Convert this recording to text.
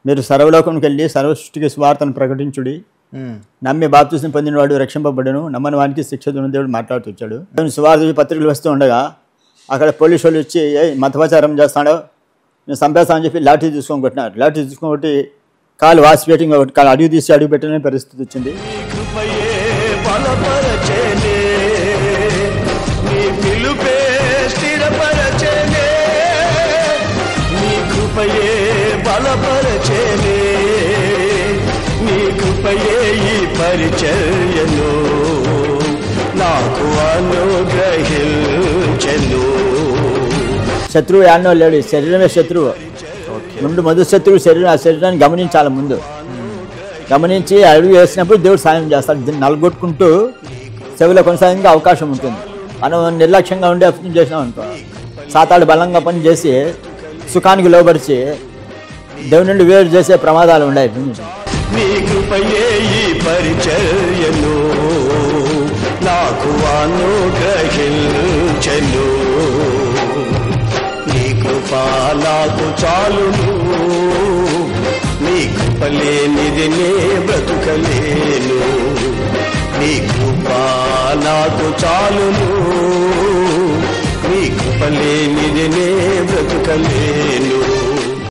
మీరు సర్వలోకంకి వెళ్ళి సర్వసృష్టికి సువార్తను ప్రకటించుడి, నమ్మి బాప్తిస్మం పొందినవాడు రక్షింపబడును, నమ్మని వానికి శిక్ష దేవుడు మాట్లాడుతూ వచ్చాడు. సువార్త పత్రికలు వస్తూ ఉండగా అక్కడ పోలీసు వాళ్ళు వచ్చి మతప్రచారం చేస్తాడో నేను చంపేస్తానని చెప్పి లాఠీ తీసుకొని కొట్టినారు. లాఠీ తీసుకొని కొట్టి కాలు వాసిపేటింగ్ ఒకటి కాలు అడుగు తీసి అడుగు పెట్టనే పరిస్థితి వచ్చింది. పరిచర్యను నాకు అనుగ్రహించెను. శత్రువు యాన్నో లేడు, శరీరమే శత్రువు. ముందు మొదటి శత్రువు శరీరం. ఆ శరీరాన్ని గమనించాలి. ముందు గమనించి అడుగు వేసినప్పుడు దేవుడు సాయం చేస్తాడు. దీన్ని నలగొట్టుకుంటూ సేవలో కొనసాగే అవకాశం ఉంటుంది. మనం నిర్లక్ష్యంగా ఉండి అర్థం చేసినాం అనుకో, సాతాడు బలంగా పని చేసి సుఖానికి లోబడిచి దేవుని నుండి వేరు చేసే ప్రమాదాలు ఉన్నాయి. నీ కృపయే ఈ పరిచర్యను నాకు అనుగ్రహించెను. నీ కృప నాకు చాలును, నీ కృప లేనిది నే బ్రతుకలేను. నీ కృప నాకు చాలును, నీ కృప లేనిది నే బ్రతుకలేను.